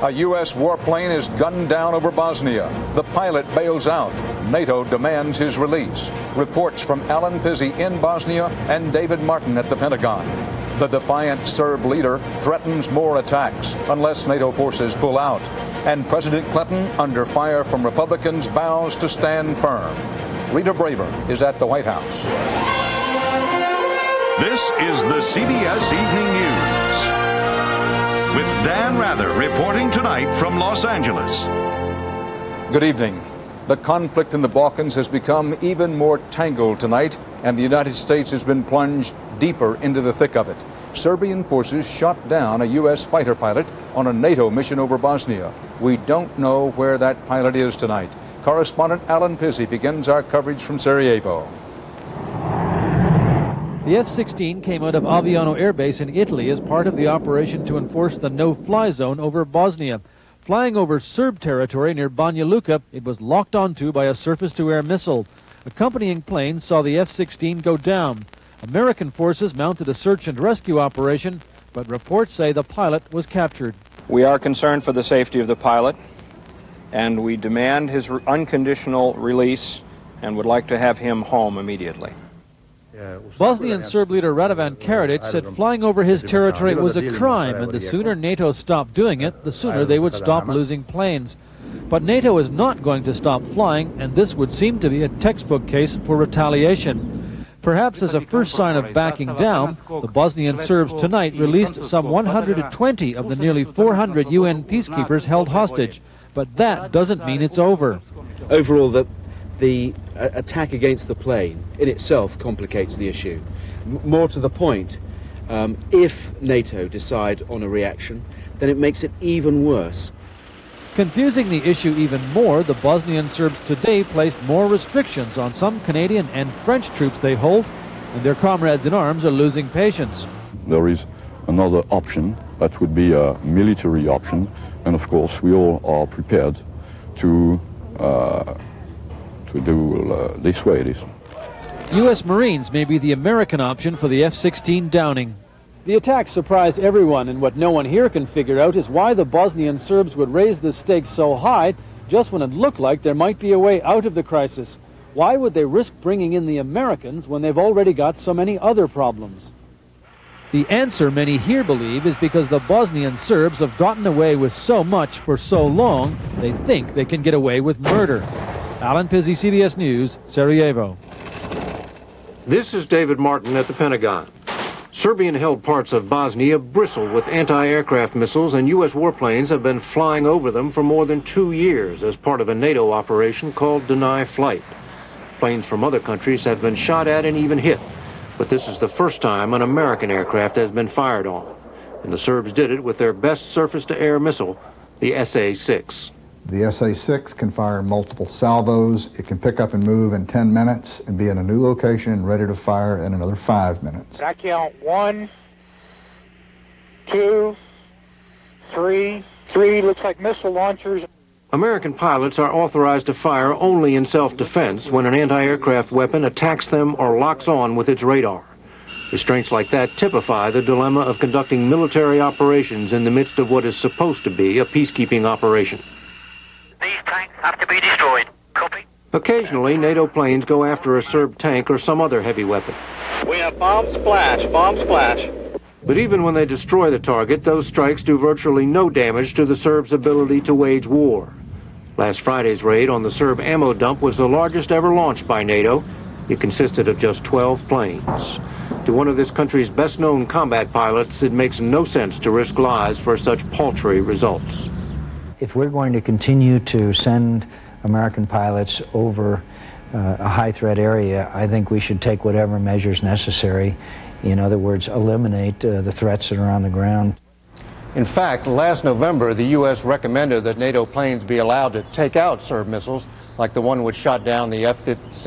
A U.S. warplane is gunned down over Bosnia. The pilot bails out. NATO demands his release. Reports from Alan Pizzi in Bosnia and David Martin at the Pentagon. The defiant Serb leader threatens more attacks unless NATO forces pull out. And President Clinton, under fire from Republicans, vows to stand firm. Rita Braver is at the White House. This is the CBS Evening News with Dan Rather reporting tonight from Los Angeles. Good evening. The conflict in the Balkans has become even more tangled tonight, and the United States has been plunged deeper into the thick of it. Serbian forces shot down a U.S. fighter pilot on a NATO mission over Bosnia. We don't know where that pilot is tonight. Correspondent Alan Pizzi begins our coverage from Sarajevo. The F-16 came out of Aviano Air Base in Italy as part of the operation to enforce the no-fly zone over Bosnia. Flying over Serb territory near Banja Luka, it was locked onto by a surface-to-air missile. Accompanying planes saw the F-16 go down. American forces mounted a search and rescue operation, but reports say the pilot was captured. We are concerned for the safety of the pilot, and we demand his unconditional release and would like to have him home immediately. Bosnian Serb leader Radovan Karadzic said flying over his territory was a crime, and the sooner NATO stopped doing it, the sooner they would stop losing planes. But NATO is not going to stop flying, and this would seem to be a textbook case for retaliation. Perhaps as a first sign of backing down, the Bosnian Serbs tonight released some 120 of the nearly 400 UN peacekeepers held hostage. But that doesn't mean it's over. Overall, the attack against the plane in itself complicates the issue. More to the point, if NATO decide on a reaction, then it makes it even worse. Confusing the issue even more, the Bosnian Serbs today placed more restrictions on some Canadian and French troops they hold, and their comrades in arms are losing patience. There is another option, that would be a military option, and of course we all are prepared to do this way. U.S. Marines may be the American option for the F-16 downing. The attack surprised everyone, and what no one here can figure out is why the Bosnian Serbs would raise the stakes so high just when it looked like there might be a way out of the crisis. Why would they risk bringing in the Americans when they've already got so many other problems? The answer many here believe is because the Bosnian Serbs have gotten away with so much for so long, they think they can get away with murder. Alan Pizzi, CBS News, Sarajevo. This is David Martin at the Pentagon. Serbian-held parts of Bosnia bristle with anti-aircraft missiles, and U.S. warplanes have been flying over them for more than 2 years as part of a NATO operation called Deny Flight. Planes from other countries have been shot at and even hit, but this is the first time an American aircraft has been fired on. And the Serbs did it with their best surface-to-air missile, the SA-6. The SA-6 can fire multiple salvos. It can pick up and move in 10 minutes and be in a new location and ready to fire in another 5 minutes. I count 1, 2, 3. 3 looks like missile launchers. American pilots are authorized to fire only in self-defense when an anti-aircraft weapon attacks them or locks on with its radar. Restraints like that typify the dilemma of conducting military operations in the midst of what is supposed to be a peacekeeping operation. These tanks have to be destroyed. Copy. Occasionally, NATO planes go after a Serb tank or some other heavy weapon. We have bomb splash, bomb splash. But even when they destroy the target, those strikes do virtually no damage to the Serbs' ability to wage war. Last Friday's raid on the Serb ammo dump was the largest ever launched by NATO. It consisted of just 12 planes. To one of this country's best-known combat pilots, it makes no sense to risk lives for such paltry results. If we're going to continue to send American pilots over a high-threat area, I think we should take whatever measures necessary. In other words, eliminate the threats that are on the ground. In fact, last November, the U.S. recommended that NATO planes be allowed to take out Serb missiles, like the one which shot down the F-16